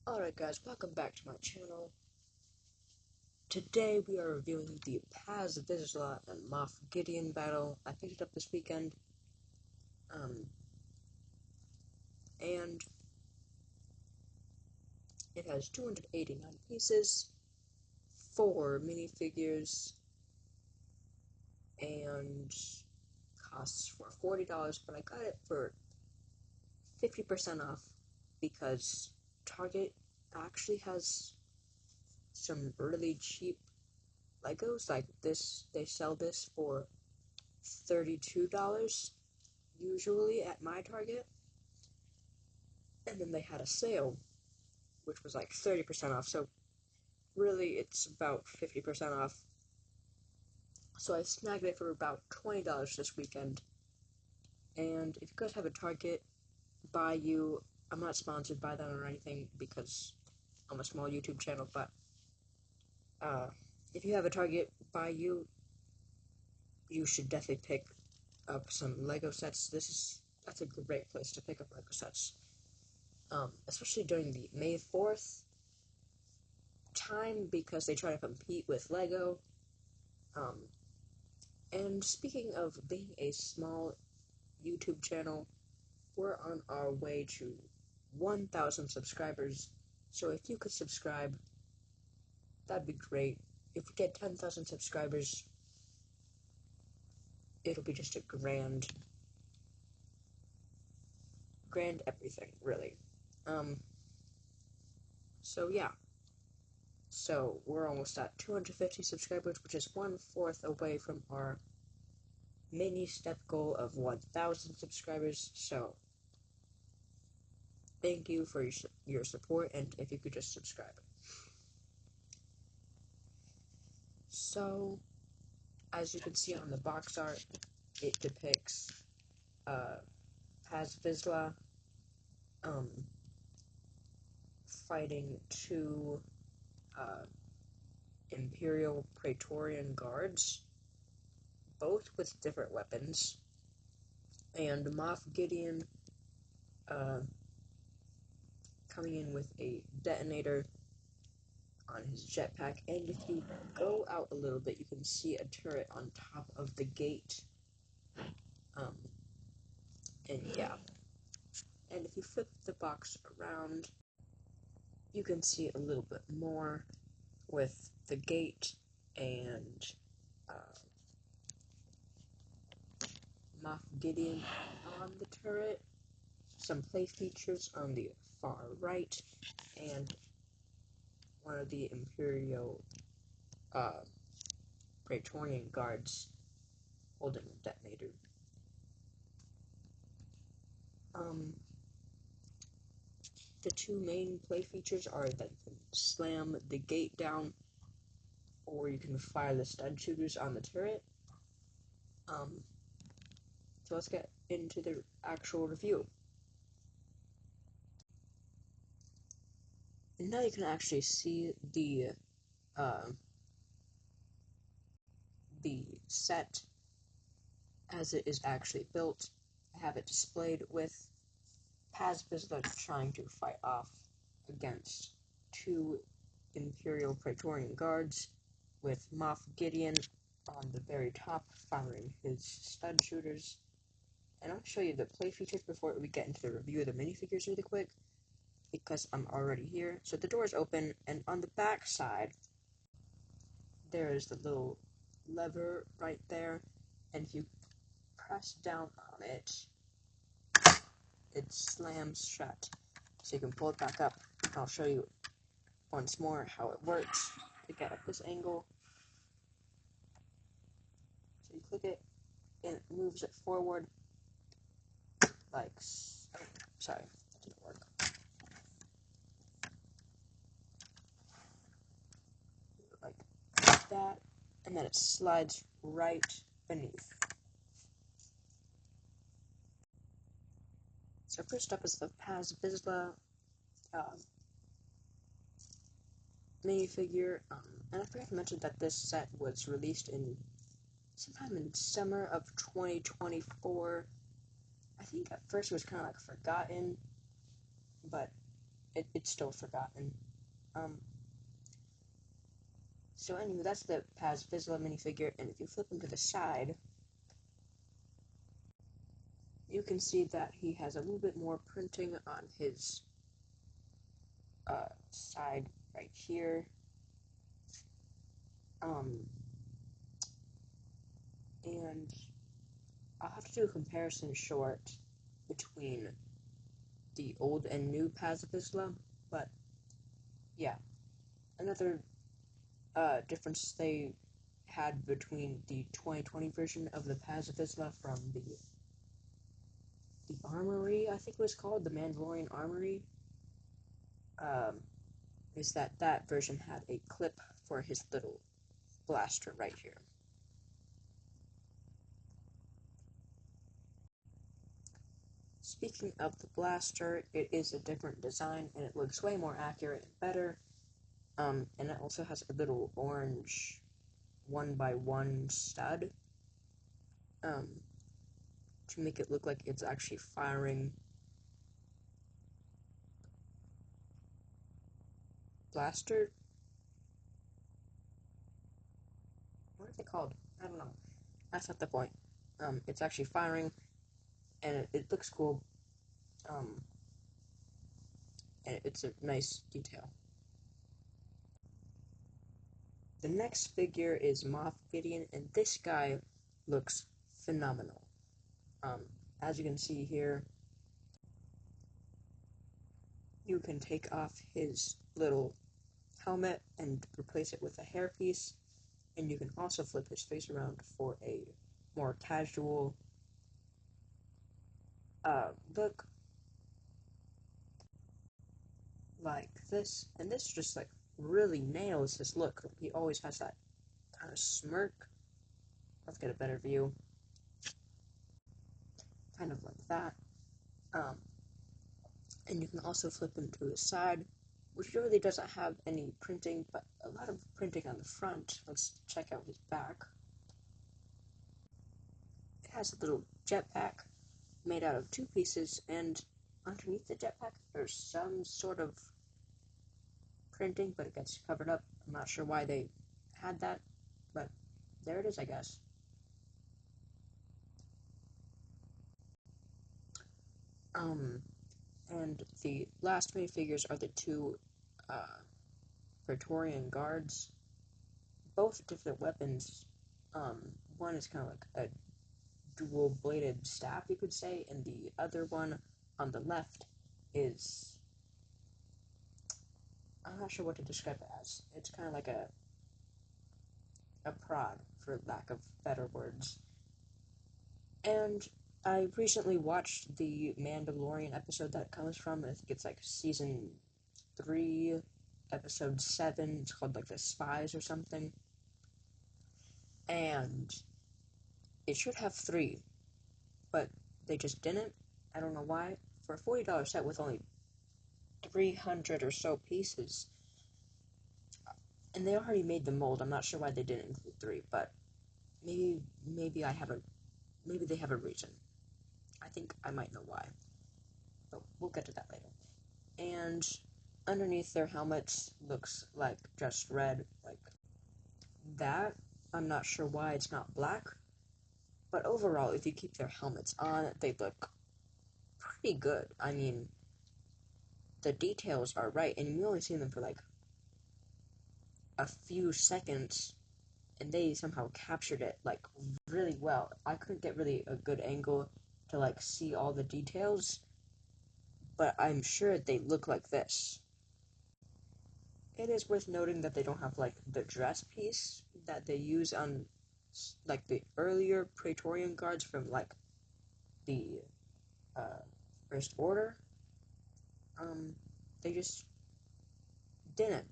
Alright guys, welcome back to my channel. Today we are reviewing the Visla and Moff Gideon battle. I picked it up this weekend. And it has 289 pieces, 4 minifigures, and costs for $40, but I got it for 50% off because Target actually has some really cheap Legos like this. They sell this for $32 usually at my Target, and then they had a sale which was like 30% off, so really it's about 50% off. So I snagged it for about $20 this weekend. And if you guys have a Target, I'm not sponsored by them or anything because I'm a small YouTube channel, but if you have a Target you should definitely pick up some Lego sets. That's a great place to pick up Lego sets, especially during the May 4th time, because they try to compete with Lego. And speaking of being a small YouTube channel, we're on our way to 1,000 subscribers. So if you could subscribe, that'd be great. If we get 10,000 subscribers, it'll be just a grand everything, really. So yeah. So we're almost at 250 subscribers, which is 1/4 away from our mini step goal of 1,000 subscribers. So thank you for your support, and if you could just subscribe. So, as you can see on the box art, it depicts Visla fighting two Imperial Praetorian guards, both with different weapons, and Moff Gideon coming in with a detonator on his jetpack. And if you go out a little bit, you can see a turret on top of the gate. And yeah. And if you flip the box around, you can see a little bit more with the gate and Moff Gideon on the turret, some play features on the far right, and one of the Imperial Praetorian guards holding a detonator. The two main play features are that you can slam the gate down, or you can fire the stud shooters on the turret. So let's get into the actual review. And now you can actually see the set as it is actually built. I have it displayed with Visla trying to fight off against two Imperial Praetorian guards, with Moff Gideon on the very top firing his stud shooters. And I'll show you the play features before we get into the review of the minifigures really quick, because I'm already here. So the door is open, and on the back side, there is the little lever right there, and if you press down on it, it slams shut. So you can pull it back up. I'll show you once more how it works to get at this angle. So you click it, and it moves it forward, like, oh, sorry, that didn't work. Like that, and then it slides right beneath. So first up is the Visla minifigure, and I forgot to mention that this set was released sometime in summer of 2024. I think at first it was kind of like forgotten, but it's still forgotten. Um, so anyway, that's the Paz Visla minifigure, and if you flip him to the side, you can see that he has a little bit more printing on his side right here. And I'll have to do a comparison short between the old and new Paz Visla, but yeah, another difference they had between the 2020 version of the Paz Visla from the Armory, I think it was called, the Mandalorian Armory, um, is that that version had a clip for his little blaster right here. Speaking of the blaster, it is a different design and it looks way more accurate and better. And it also has a little orange 1x1 stud to make it look like it's actually firing blaster. What are they called? I don't know. That's not the point. It's actually firing, and it looks cool. Um, and it's a nice detail. The next figure is Moff Gideon, and this guy looks phenomenal. Um, as you can see here, you can take off his little helmet and replace it with a hairpiece, and you can also flip his face around for a more casual look like this. And this just like really nails his look. He always has that kind of smirk. Let's get a better view. Kind of like that. Um, and you can also flip him to his side, which really doesn't have any printing, but a lot of printing on the front. Let's check out his back. It has a little jetpack made out of two pieces, and underneath the jetpack there's some sort of printing, but it gets covered up. I'm not sure why they had that, but there it is, I guess. And the last minifigures are the two Praetorian guards. Both different weapons. One is kind of like a dual-bladed staff, you could say, and the other one on the left is, I'm not sure what to describe it as. It's kind of like a prod, for lack of better words. And I recently watched the Mandalorian episode that comes from. I think it's like season 3, episode 7. It's called like The Spies or something. And it should have 3, but they just didn't. I don't know why. For a $40 set with only 300 or so pieces, and they already made the mold. I'm not sure why they didn't include 3, but maybe I have a maybe they have a reason. I think I might know why, but we'll get to that later. And underneath their helmets looks like just red, like that. I'm not sure why it's not black, but overall, if you keep their helmets on, they look pretty good. I mean, the details are right, and you only see them for like a few seconds, and they somehow captured it like really well. I couldn't get really a good angle to like see all the details, but I'm sure they look like this. It is worth noting that they don't have like the dress piece that they use on like the earlier Praetorian guards from like the uh, First Order. They just didn't.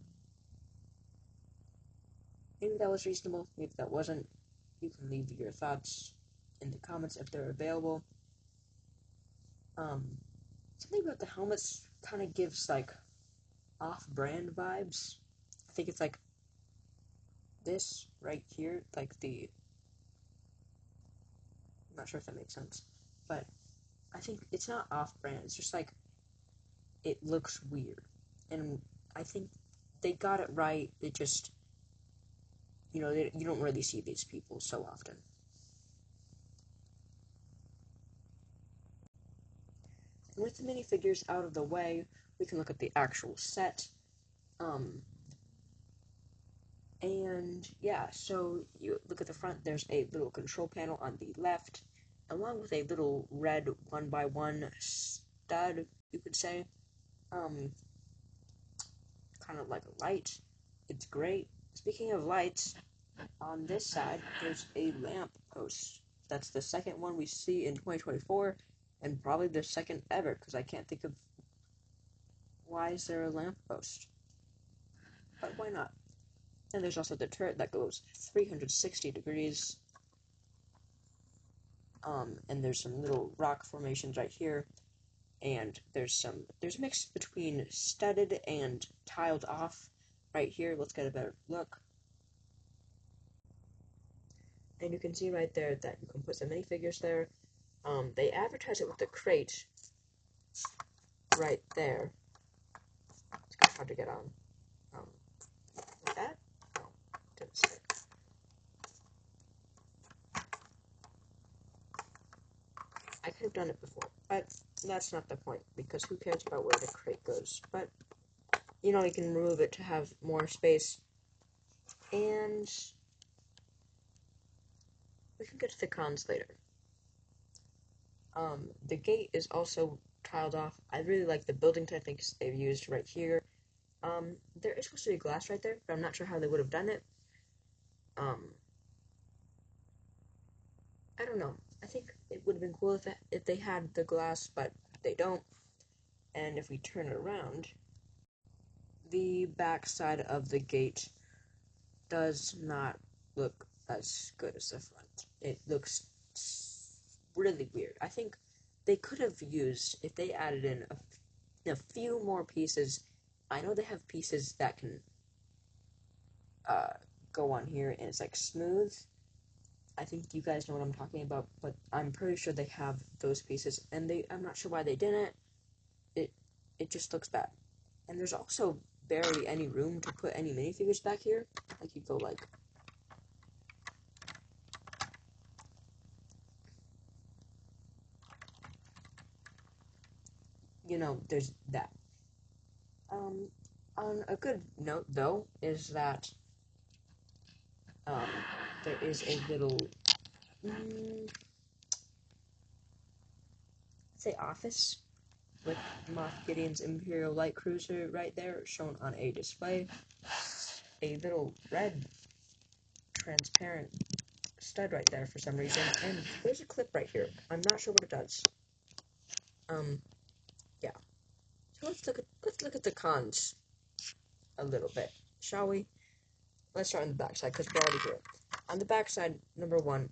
Maybe that was reasonable. Maybe that wasn't. You can leave your thoughts in the comments if they're available. Um, Something about the helmets kind of gives like off-brand vibes. I think it's like this right here, like the. I'm not sure if that makes sense, but I think it's not off-brand. It's just like it looks weird. And I think they got it right. It just, you don't really see these people so often. And with the minifigures out of the way, we can look at the actual set. And yeah, so you look at the front, there's a little control panel on the left, along with a little red 1x1 stud, you could say. Kind of like a light. It's great. Speaking of lights, on this side, there's a lamp post. That's the second one we see in 2024, and probably the second ever, because I can't think of why is there a lamp post. But why not? And there's also the turret that goes 360 degrees. And there's some little rock formations right here. And there's a mix between studded and tiled off right here. Let's get a better look. And you can see right there that you can put some minifigures there. They advertise it with the crate right there. It's kind of hard to get on. Like that? No, didn't stick. I could have done it before, but that's not the point, because who cares about where the crate goes? But, you can remove it to have more space. And we can get to the cons later. The gate is also tiled off. I really like the building techniques they've used right here. There is supposed to be glass right there, but I'm not sure how they would have done it. I don't know. I think it would have been cool if they had the glass, but they don't. And if we turn it around, the back side of the gate does not look as good as the front. It looks really weird. I think they could have used, if they added in a few more pieces. I know they have pieces that can go on here and it's like smooth. I think you guys know what I'm talking about, but I'm pretty sure they have those pieces, and I'm not sure why they didn't. It just looks bad. And there's also barely any room to put any minifigures back here. Like, you go like, there's that. On a good note, though, is that there is a little, say, office with Moff Gideon's Imperial Light Cruiser right there, shown on a display. A little red, transparent stud right there for some reason, and there's a clip right here. I'm not sure what it does. Yeah. So let's look at the cons a little bit, shall we? Let's start on the back side, because we're already here. On the back side, number one,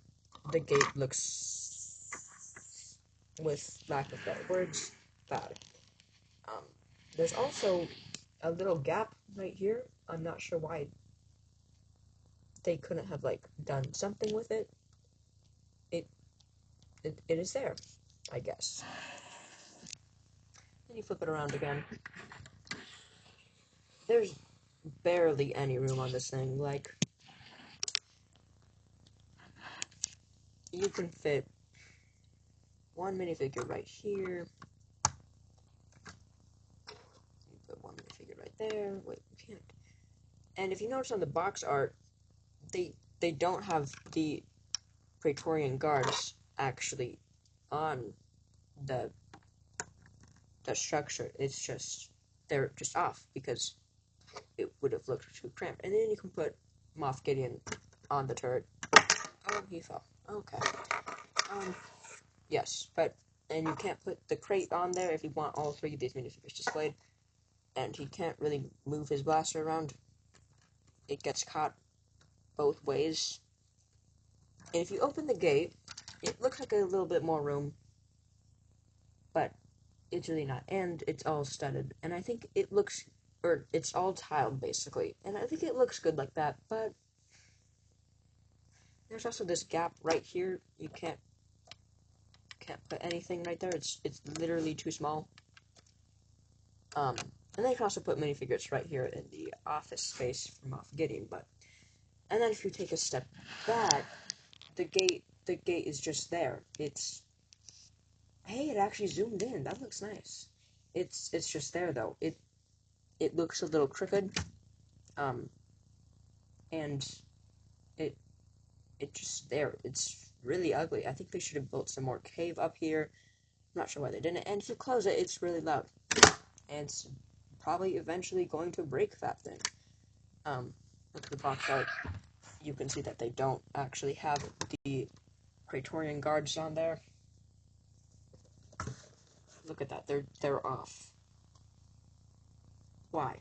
the gate looks, with lack of better words, bad. There's also a little gap right here. I'm not sure why they couldn't have, done something with it. It is there, I guess. Then you flip it around again. There's barely any room on this thing. You can fit one minifigure right here. You put one minifigure right there. Wait, you can't. And if you notice on the box art, they don't have the Praetorian guards actually on the structure. It's just, they're just off because it would have looked too cramped. And then you can put Moff Gideon on the turret. Oh, he fell. Okay. Yes, and you can't put the crate on there if you want all three of these minifigures displayed. And he can't really move his blaster around. It gets caught both ways. And if you open the gate, it looks like a little bit more room, but it's really not. And it's all studded. And I think it looks, or it's all tiled basically. And I think it looks good like that, but there's also this gap right here. You can't put anything right there. It's literally too small. And then you can also put minifigures right here in the office space for Moff Gideon. And then if you take a step back, the gate is just there. Hey, it actually zoomed in. That looks nice. It's just there though. It looks a little crooked, and it just there. It's really ugly. I think they should have built some more cave up here. I'm not sure why they didn't. And if you close it, it's really loud, and it's probably eventually going to break that thing. Look at the box art. You can see that they don't actually have the Praetorian guards on there. Look at that. They're off. Why?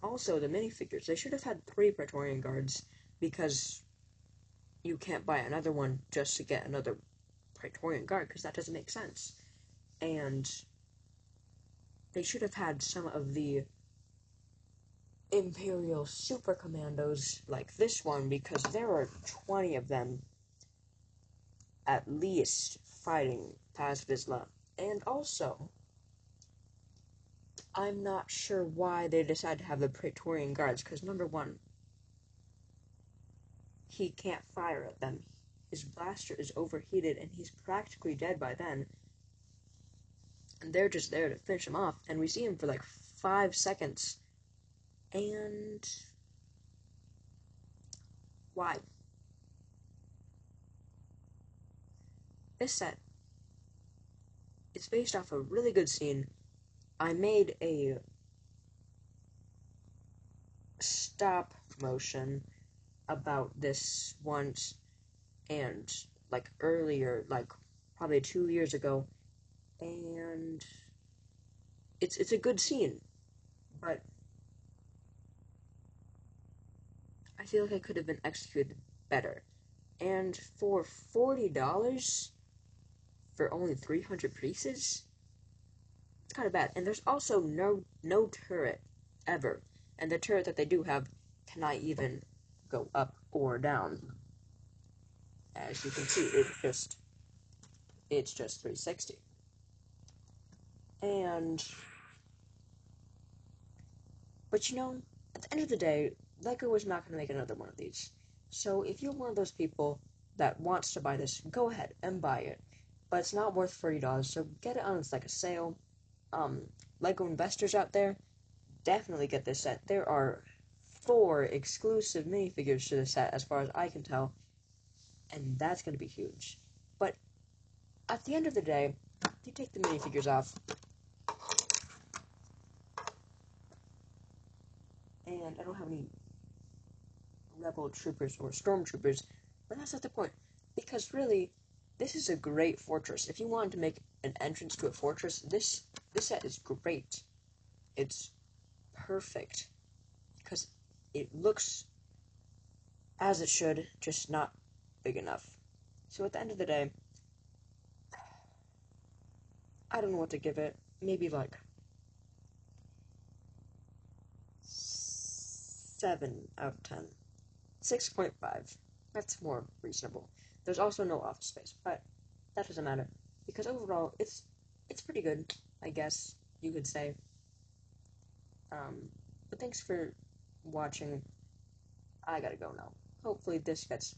Also, the minifigures. They should have had 3 Praetorian guards, because you can't buy another one just to get another Praetorian guard, because that doesn't make sense. And they should have had some of the Imperial Super Commandos like this one, because there are 20 of them at least fighting past Visla. And also, I'm not sure why they decided to have the Praetorian guards, because number one, he can't fire at them. His blaster is overheated and he's practically dead by then. And they're just there to finish him off, and we see him for like 5 seconds. And why? This set, it's based off a really good scene. I made a stop motion about this once, and like earlier, like probably 2 years ago, and it's a good scene, but I feel like it could have been executed better. And for $40 for only 300 pieces, it's kind of bad. And there's also no turret ever, and the turret that they do have cannot even go up or down. As you can see, it's just 360. But you know, at the end of the day, Lego was not going to make another one of these. So if you're one of those people that wants to buy this, go ahead and buy it. But it's not worth $40, so get it on like a sale. Lego investors out there, definitely get this set. There are 4 exclusive minifigures to this set, as far as I can tell, and that's going to be huge. But at the end of the day, you take the minifigures off, and I don't have any rebel troopers or stormtroopers, but that's not the point, because really, this is a great fortress. If you wanted to make an entrance to a fortress, this set is great. It's perfect, because it looks as it should, just not big enough. So at the end of the day, I don't know what to give it. Maybe like 7 out of 10. 6.5. That's more reasonable. There's also no office space, but that doesn't matter, because overall, it's pretty good, I guess you could say. But thanks for watching. I gotta go now. Hopefully this gets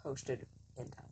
posted in time.